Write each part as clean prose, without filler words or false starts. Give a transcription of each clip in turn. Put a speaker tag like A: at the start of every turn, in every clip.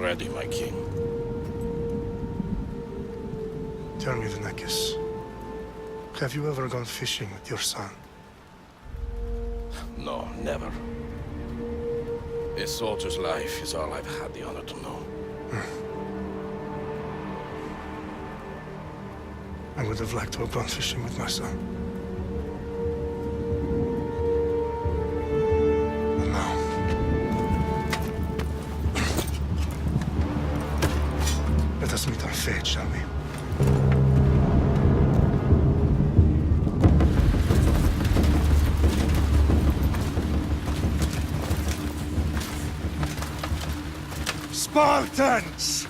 A: ready, my king.
B: Tell me, Vinakis, have you ever gone fishing with your son?
A: No, never. A soldier's life is all I've had the honor to know.
B: I would have liked to have gone fishing with my son. But now... Let us meet our fate, shall we?
C: Spartans!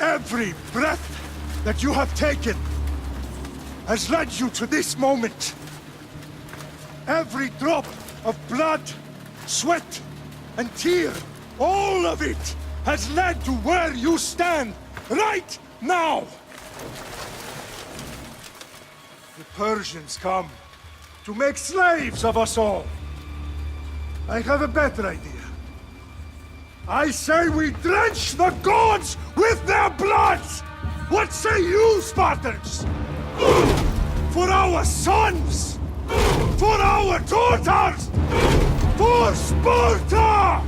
C: Every breath that you have taken has led you to this moment. Every drop of blood, sweat, and tear, all of it has led to where you stand right now. The Persians come to make slaves of us all. I have a better idea. I say we drench the gods with their blood! What say you, Spartans? For our sons! For our daughters! For Sparta!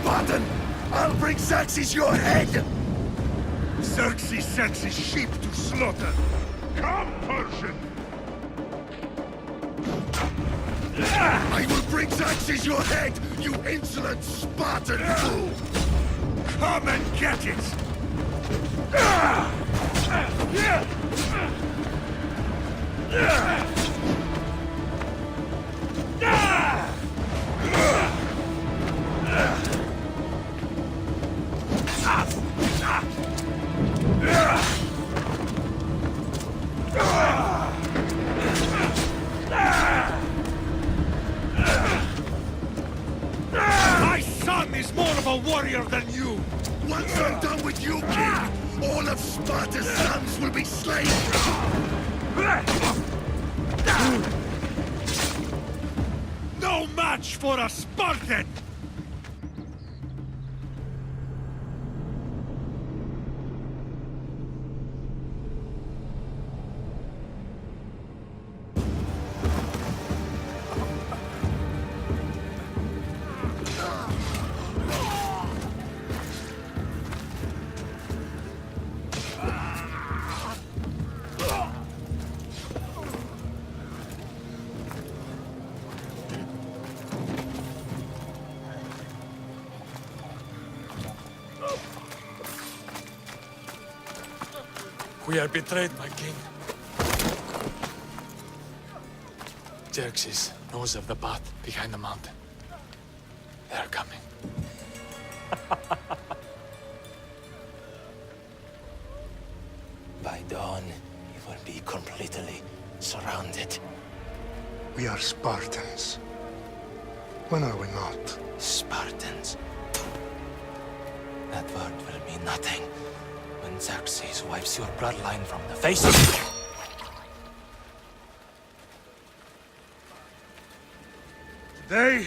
D: Spartan! I'll bring Xerxes your head!
C: Xerxes sends his sheep to slaughter. Come, Persian!
D: I will bring Xerxes your head, you insolent Spartan fool!
C: Come and get it! My son is more of a warrior than you!
D: Once I'm done with you, king, all of Sparta's sons will be slain!
C: No match for a Spartan!
E: We are betrayed, my king. Xerxes knows of the path behind the mountain. They are coming.
F: By dawn, you will be completely surrounded.
B: We are Spartans. When are we not?
F: Spartans. That word will mean nothing when Xerxes wipes your bloodline from the face of...
C: Today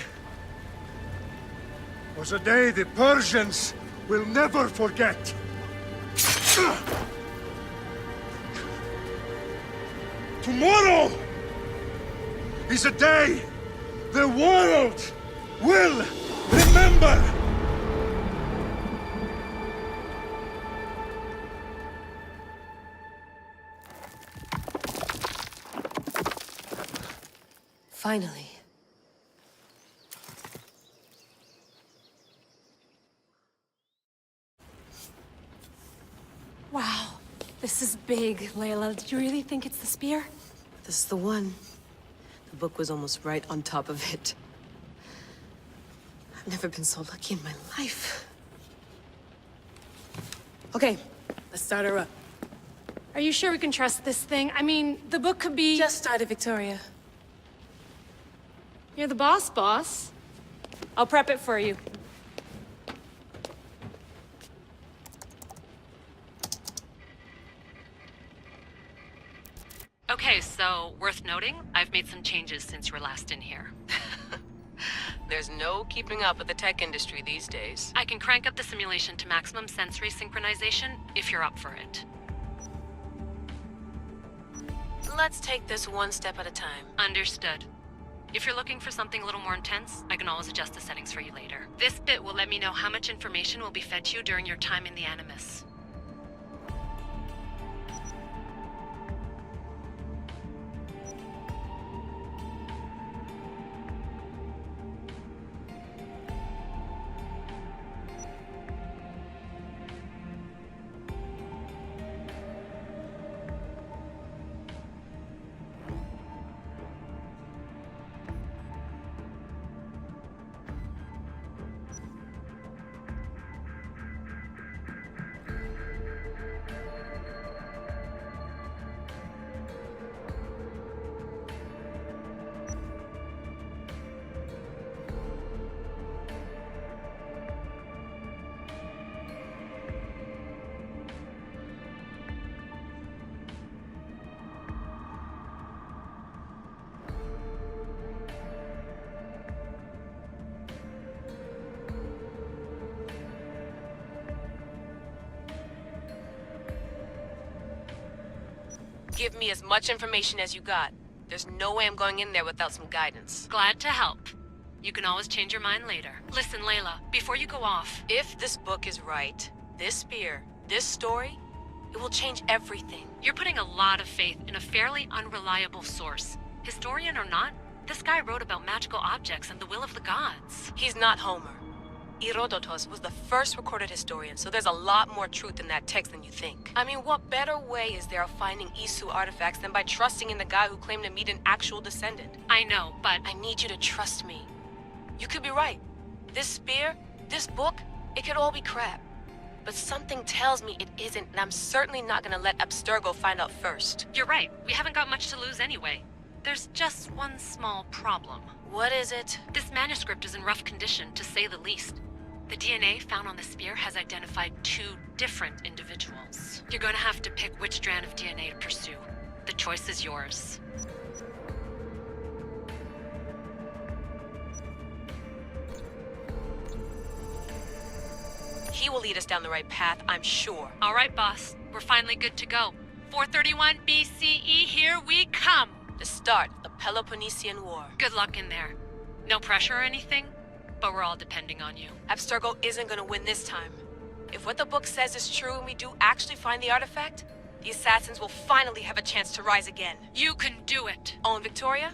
C: was a day the Persians will never forget. Tomorrow is a day the world will remember.
G: Finally.
H: Wow, this is big, Layla. Did you really think it's the spear?
G: This is the one. The book was almost right on top of it. I've never been so lucky in my life. Okay, let's start her up.
H: Are you sure we can trust this thing? I mean, the book could be...
G: Just started, Victoria.
H: You're the boss. I'll prep it for you.
I: Okay, so worth noting, I've made some changes since you were last in here.
G: There's no keeping up with the tech industry these days.
I: I can crank up the simulation to maximum sensory synchronization if you're up for it.
G: Let's take this one step at a time.
I: Understood. If you're looking for something a little more intense, I can always adjust the settings for you later. This bit will let me know how much information will be fed to you during your time in the Animus.
G: Give me as much information as you got. There's no way I'm going in there without some guidance.
I: Glad to help. You can always change your mind later. Listen, Layla, before you go off...
G: If this book is right, this spear, this story, it will change everything.
I: You're putting a lot of faith in a fairly unreliable source. Historian or not, this guy wrote about magical objects and the will of the gods.
G: He's not Homer. Herodotus was the first recorded historian, so there's a lot more truth in that text than you think. I mean, what better way is there of finding Isu artifacts than by trusting in the guy who claimed to meet an actual descendant?
I: I know, but...
G: I need you to trust me. You could be right. This spear, this book, it could all be crap. But something tells me it isn't, and I'm certainly not gonna let Abstergo find out first.
I: You're right. We haven't got much to lose anyway. There's just one small problem.
G: What is it?
I: This manuscript is in rough condition, to say the least. The DNA found on the spear has identified 2 different individuals. You're gonna have to pick which strand of DNA to pursue. The choice is yours.
G: He will lead us down the right path, I'm sure.
I: All right, boss. We're finally good to go. 431 BCE, here we come!
G: The start of the Peloponnesian War.
I: Good luck in there. No pressure or anything, but we're all depending on you.
G: Abstergo isn't gonna win this time. If what the book says is true and we do actually find the artifact, the assassins will finally have a chance to rise again.
I: You can do it!
G: Oh, and Victoria?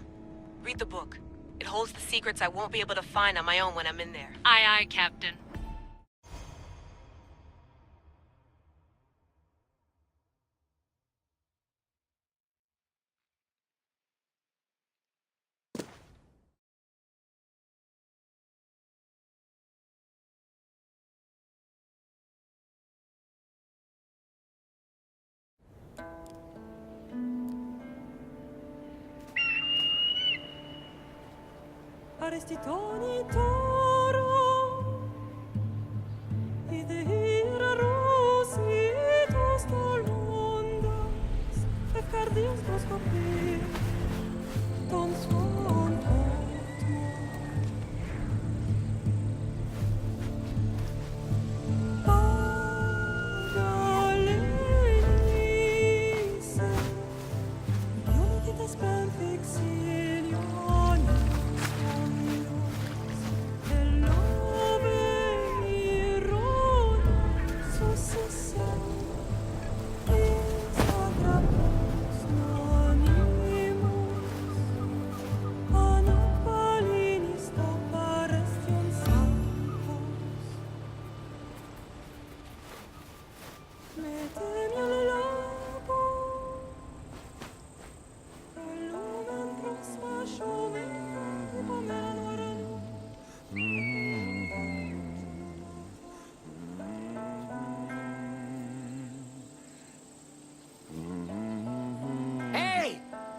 G: Read the book. It holds the secrets I won't be able to find on my own when I'm in there.
I: Aye, aye, Captain.
J: Arestitoni toro, idehira rositos tolondas, efcardios dos copir, ton son potmo. Pagalenise, unitas perfectionione.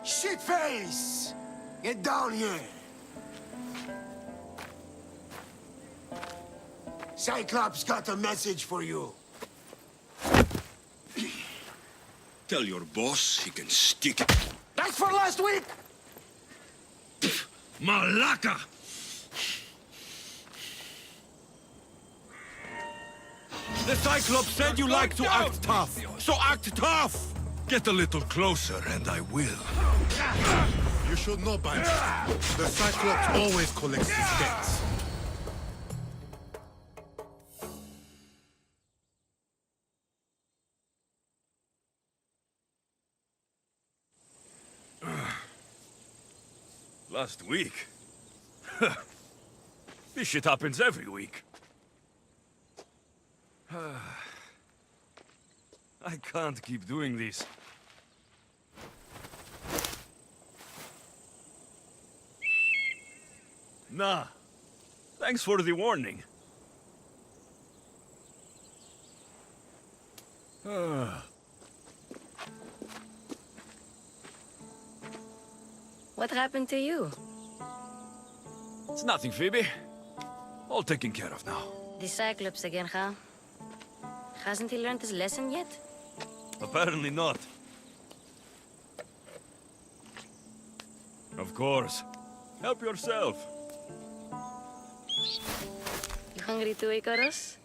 D: Shitface! Get down here! Cyclops got a message for you.
K: Tell your boss he can stick it.
D: That's for last week!
K: Malaka!
D: The Cyclops said you like to act tough, so act tough!
K: Get a little closer and I will.
C: You should know by now. The Cyclops always collects his debts.
K: Last week? This shit happens every week. I can't keep doing this. Nah. Thanks for the warning.
L: What happened to you?
K: It's nothing, Phoebe. All taken care of now.
L: The Cyclops again, huh? Hasn't he learned his lesson yet?
K: Apparently not. Of course. Help yourself.
L: You hungry too, Icarus?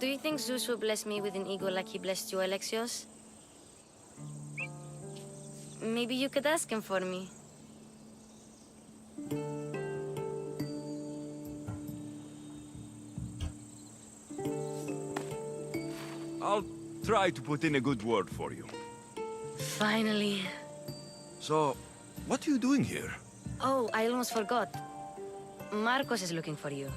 L: Do you think Zeus will bless me with an ego like he blessed you, Alexios? Maybe you could ask him for me.
K: I'll try to put in a good word for you.
L: Finally.
K: So, what are you doing here?
L: Oh, I almost forgot. Marcos is looking for you.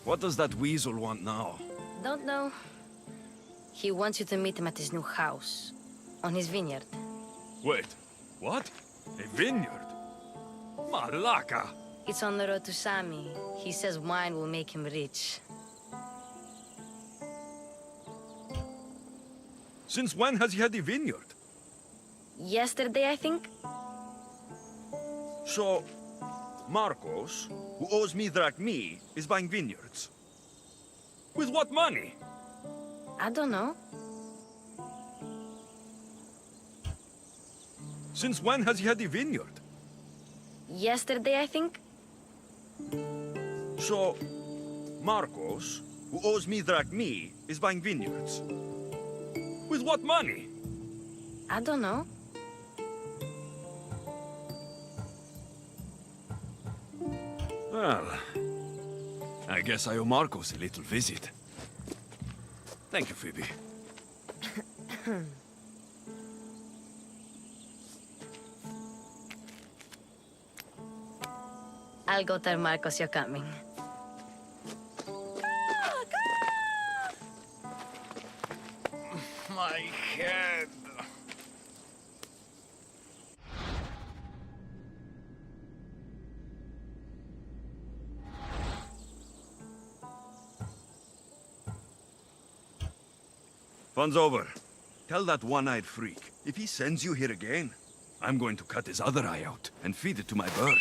K: What does that weasel want now?
L: Don't know. He wants you to meet him at his new house. On his vineyard.
K: Wait, what? A vineyard? Malaka!
L: It's on the road to Sami. He says wine will make him rich.
K: Since when has he had a vineyard?
L: Yesterday, I think?
K: So, Marcos, who owes me drachmi, is buying vineyards. With what money?
L: I don't know.
K: Since when has he had a vineyard?
L: Yesterday, I think?
K: So, Marcos, who owes me drachmi, is buying vineyards. With what money?
L: I don't know.
K: Well, I guess I owe Marcos a little visit. Thank you, Phoebe.
L: I'll go tell Marcos you're coming.
K: My head. Fun's over. Tell that one-eyed freak, if he sends you here again, I'm going to cut his other eye out and feed it to my bird.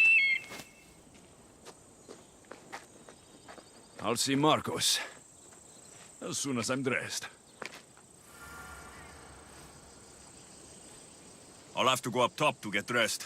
K: I'll see Marcos as soon as I'm dressed. I'll have to go up top to get dressed.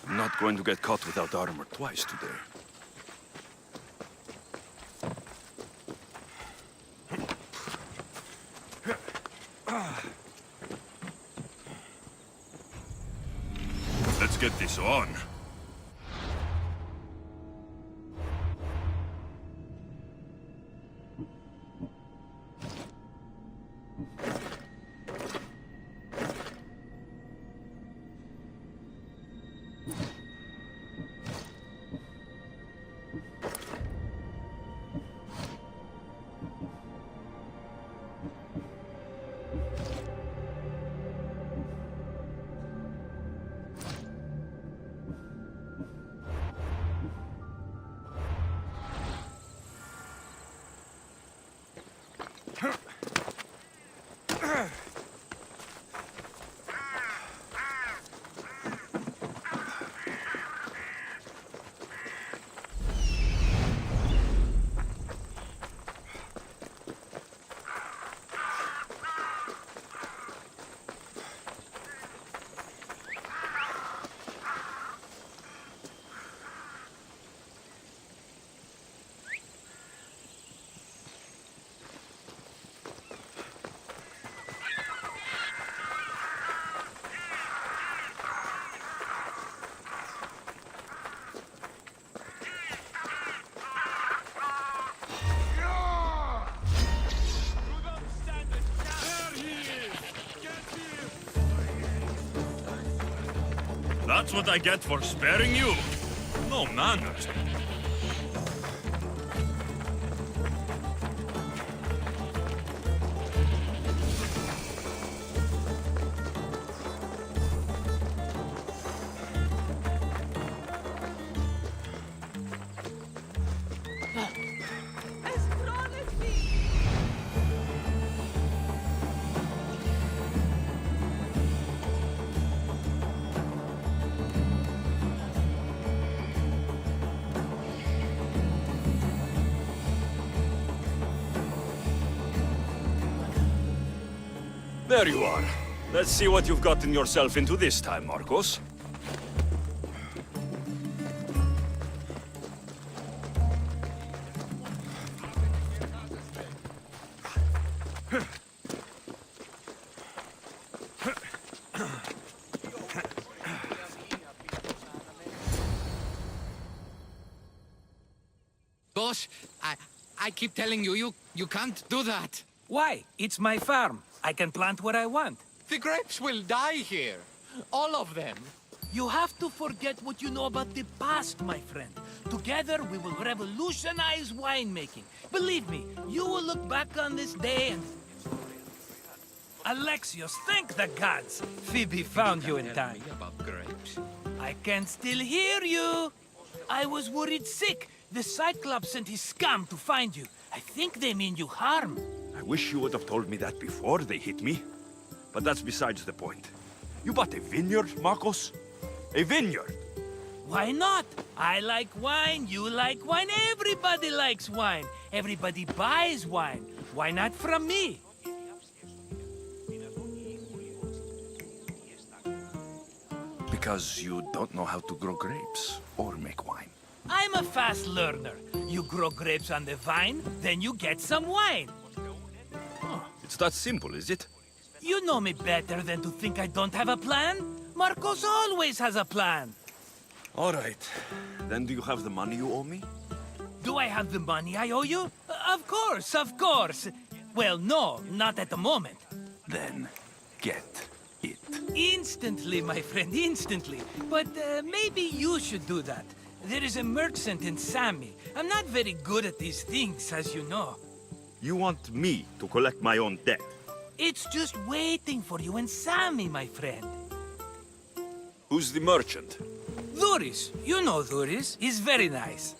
K: I'm not going to get caught without armor twice today. Let's get this on. That's what I get for sparing you? No manners. There you are. Let's see what you've gotten yourself into this time, Marcos.
M: Boss, I keep telling you, you can't do that.
N: Why? It's my farm. I can plant what I want.
M: The grapes will die here. All of them.
N: You have to forget what you know about the past, my friend. Together, we will revolutionize winemaking. Believe me, you will look back on this day and... Alexios, thank the gods! Phoebe found you in time.
M: About grapes.
N: I can still hear you. I was worried sick. The Cyclops sent his scum to find you. I think they mean you harm.
K: I wish you would have told me that before they hit me. But that's besides the point. You bought a vineyard, Marcos? A vineyard?
N: Why not? I like wine, you like wine, everybody likes wine. Everybody buys wine. Why not from me?
K: Because you don't know how to grow grapes or make wine.
N: I'm a fast learner. You grow grapes on the vine, then you get some wine.
K: It's that simple, is it?
N: You know me better than to think I don't have a plan. Marcos always has a plan.
K: All right. Then do you have the money you owe me?
N: Do I have the money I owe you? Of course, of course. Well, no, not at the moment.
K: Then get it.
N: Instantly, my friend, instantly. But maybe you should do that. There is a merchant in Sami. I'm not very good at these things, as you know.
K: You want me to collect my own debt?
N: It's just waiting for you in Sami, my friend.
K: Who's the merchant?
N: Duris. You know Duris. He's very nice.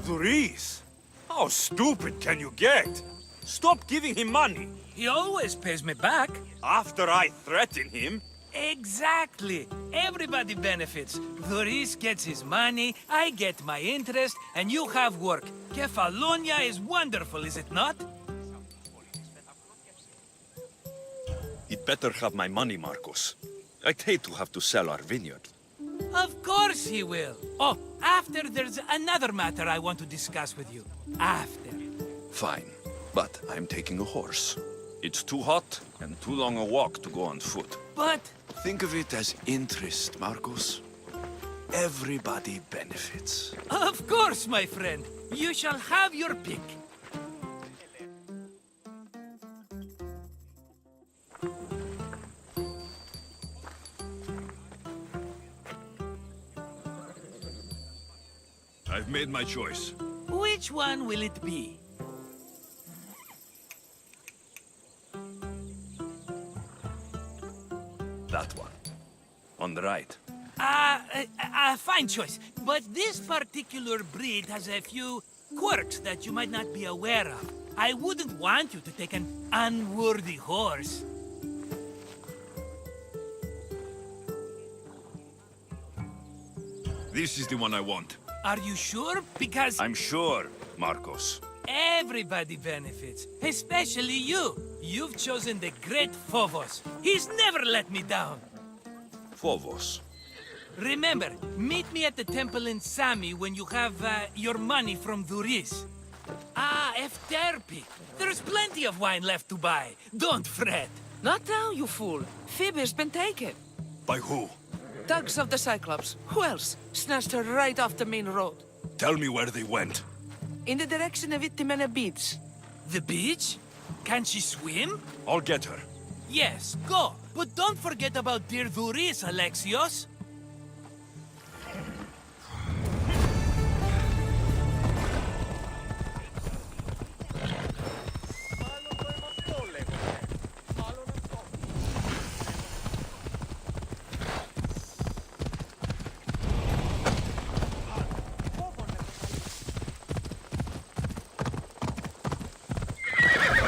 K: Duris? How stupid can you get? Stop giving him money.
N: He always pays me back.
K: After I threaten him?
N: Exactly. Everybody benefits. Duris gets his money, I get my interest, and you have work. Kefalonia is wonderful, is it not?
K: He'd better have my money, Marcos. I'd hate to have to sell our vineyard.
N: Of course he will. Oh, after there's another matter I want to discuss with you. After.
K: Fine. But I'm taking a horse. It's too hot and too long a walk to go on foot.
N: But...
K: Think of it as interest, Marcos. Everybody benefits.
N: Of course, my friend. You shall have your pick.
K: I've made my choice.
N: Which one will it be?
K: That one. On the right.
N: Fine choice. But this particular breed has a few quirks that you might not be aware of. I wouldn't want you to take an unworthy horse.
K: This is the one I want.
N: Are you sure? Because...
K: I'm sure, Marcos.
N: Everybody benefits, especially you. You've chosen the great Phobos. He's never let me down.
K: Phobos.
N: Remember, meet me at the temple in Sami when you have your money from Duris. Ah, Efterpi. There's plenty of wine left to buy. Don't fret.
J: Not now, you fool. Phoebe's been taken.
K: By who?
J: Thugs of the Cyclops. Who else? Snatched her right off the main road.
K: Tell me where they went.
J: In the direction of Itimena Beach.
N: The beach? Can she swim?
K: I'll get her.
N: Yes, go. But don't forget about dear Duris, Alexios.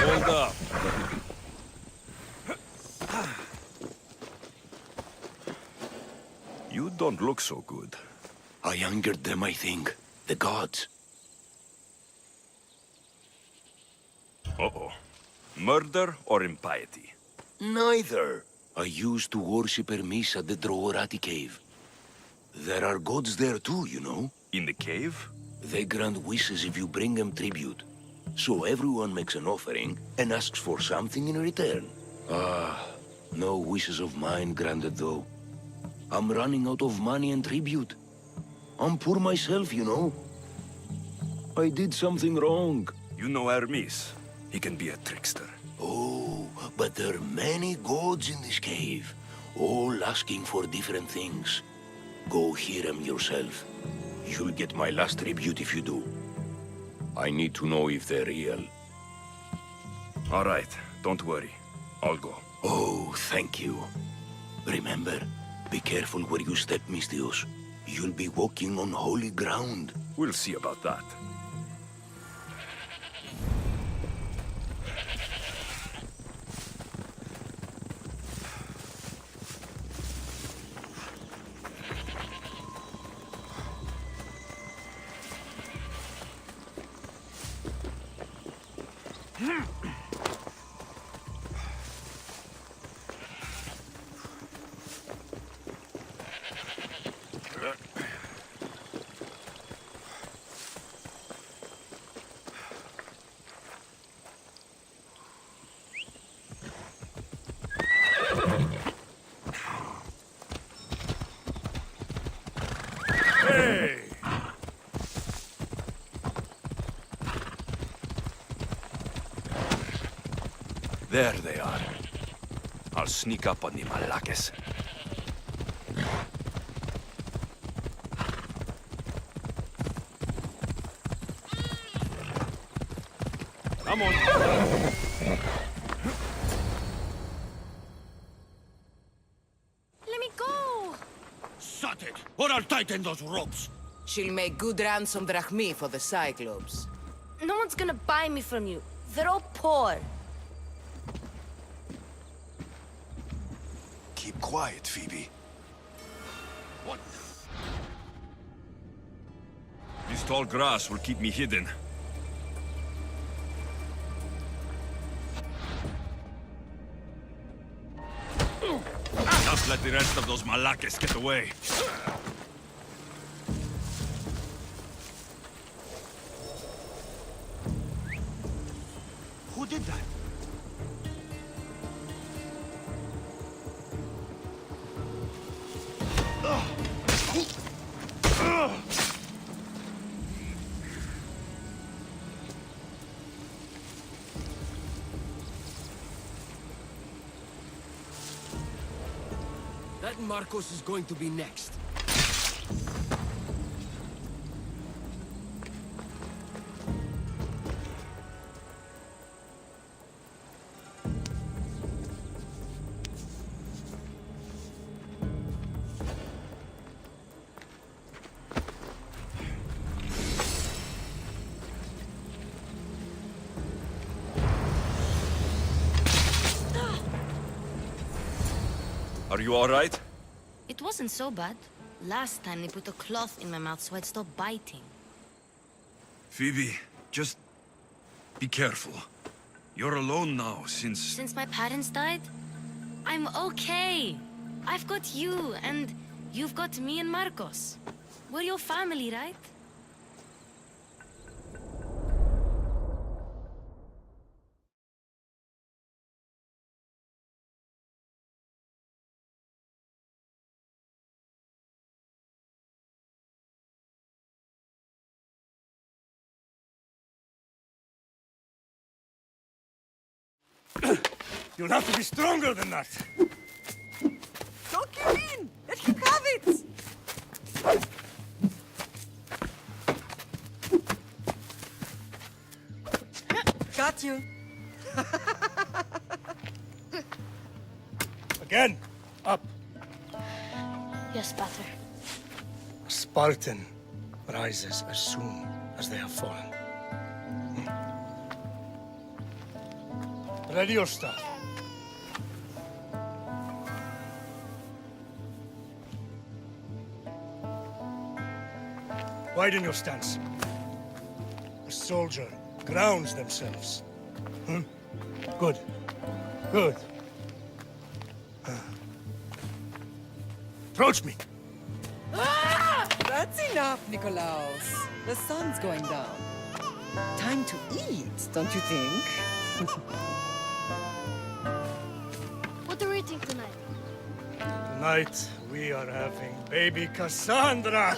K: Hold up. You don't look so good.
D: I angered them, I think. The gods.
K: Uh-oh. Murder or impiety?
D: Neither. I used to worship Hermes at the Droorati cave. There are gods there too, you know.
K: In the cave?
D: They grant wishes if you bring them tribute. So everyone makes an offering and asks for something in return. Ah, no wishes of mine granted though. I'm running out of money and tribute. I'm poor myself, you know. I did something wrong.
K: You know Hermes. He can be a trickster.
D: Oh, but there are many gods in this cave, all asking for different things. Go hear them yourself. You'll get my last tribute if you do. I need to know if they're real.
K: All right, don't worry. I'll go.
D: Oh, thank you. Remember, be careful where you step, Mistios. You'll be walking on holy ground.
K: We'll see about that. There they are. I'll sneak up on the Malakes. Come on.
L: Let me go!
D: Shut it, or I'll tighten those ropes.
J: She'll make good ransom drachmi for the Cyclops.
L: No one's gonna buy me from you. They're all poor.
D: Keep quiet, Phoebe. What?
K: This tall grass will keep me hidden. Just let the rest of those Malakes get away.
D: Who did that?
J: That Marcos is going to be next.
K: Are you all right?
L: It wasn't so bad. Last time they put a cloth in my mouth so I'd stop biting.
K: Phoebe, just be careful. You're alone now since...
L: Since my parents died? I'm okay. I've got you, and you've got me and Marcos. We're your family, right?
C: You'll have to be stronger than that.
J: got you.
B: Again, up.
L: Yes, Pater.
B: A Spartan rises as soon as they have fallen. Ready your staff. Widen your stance. A soldier grounds themselves. Good. Good. Approach me.
J: That's enough, Nikolaus. The sun's going down. Time to eat, don't you think?
L: What are we eating tonight?
B: Tonight, we are having baby Cassandra.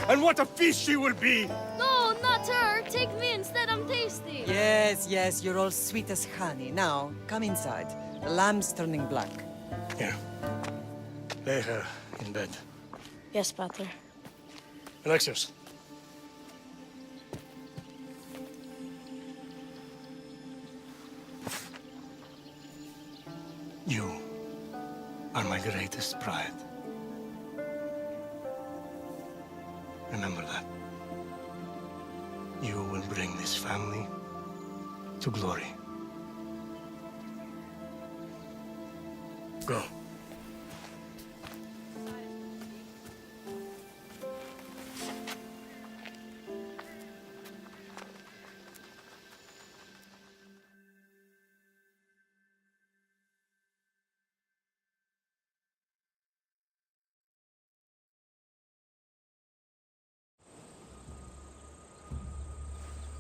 B: And what a feast she will be!
L: No, not her. Take me instead. I'm tasty.
J: Yes, yes, you're all sweet as honey. Now, come inside. The lamb's turning black.
B: Here. Lay her in bed.
L: Yes, Pater.
B: Alexios. You are my greatest pride. Remember that. You will bring this family to glory. Go.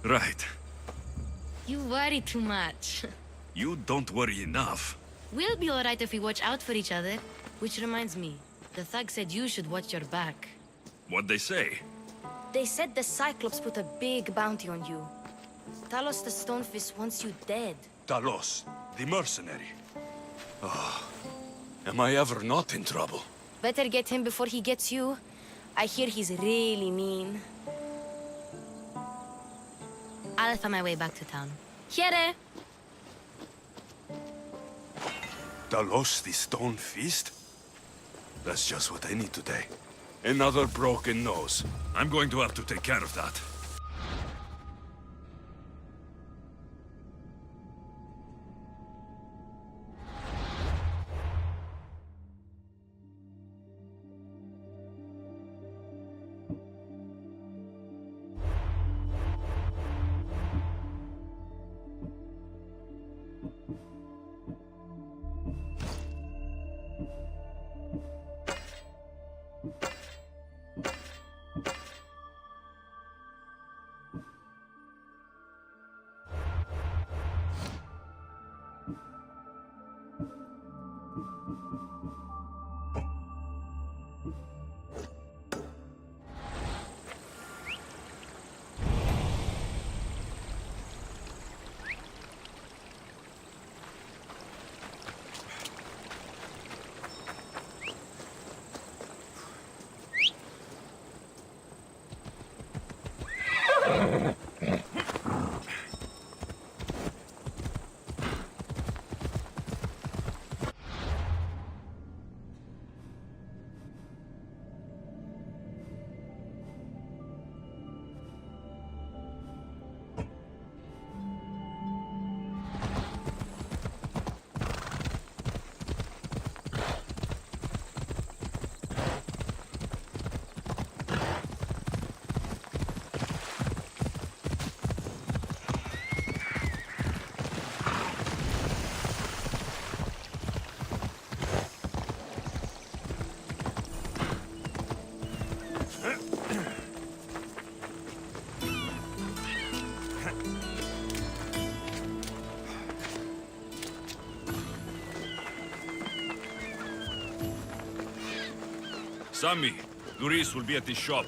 K: Right.
L: You worry too much.
K: You don't worry enough.
L: We'll be all right if we watch out for each other. Which reminds me, the thug said you should watch your back.
K: What'd they say?
L: They said the Cyclops put a big bounty on you. Talos the Stonefist wants you dead.
K: Talos, the mercenary. Oh, am I ever not in trouble?
L: Better get him before he gets you. I hear he's really mean. I'll find my way back to town. Here!
K: Talos, the Stone Fist? That's just what I need today. Another broken nose. I'm going to have to take care of that. Sammy, Luis will be at the shop.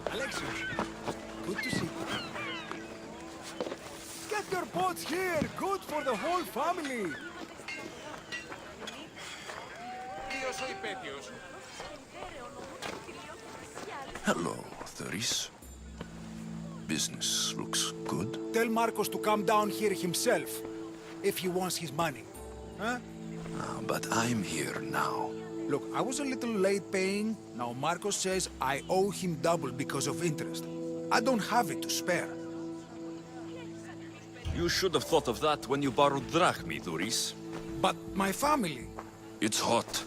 C: Alexios, good to see you. Get your pots here. Good for the whole family.
K: Hello, Theris. Business looks good.
C: Tell Marcos to come down here himself, if he wants his money. Huh?
K: But I'm here now.
C: Look, I was a little late paying. Now Marcos says I owe him double because of interest. I don't have it to spare.
K: You should have thought of that when you borrowed drachmi, Thuris.
C: But my family...
K: It's hot.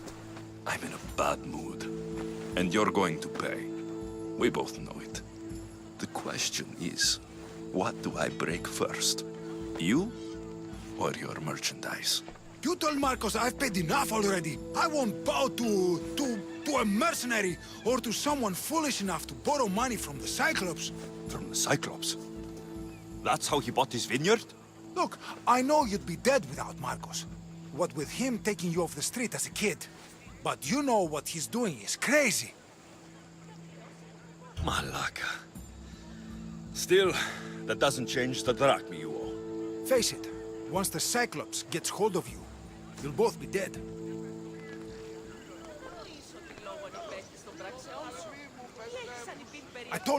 K: I'm in a bad mood. And you're going to pay. We both know it. The question is, what do I break first? You or your merchandise?
C: You told Marcos I've paid enough already. I won't bow to a mercenary or to someone foolish enough to borrow money from the Cyclops.
K: From the Cyclops? That's how he bought his vineyard?
C: Look, I know you'd be dead without Marcos. What with him taking you off the street as a kid. But you know what he's doing is crazy.
K: Malaka. Still, that doesn't change the drachmi you owe.
C: Face it, once the Cyclops gets hold of you, you'll both be dead. I told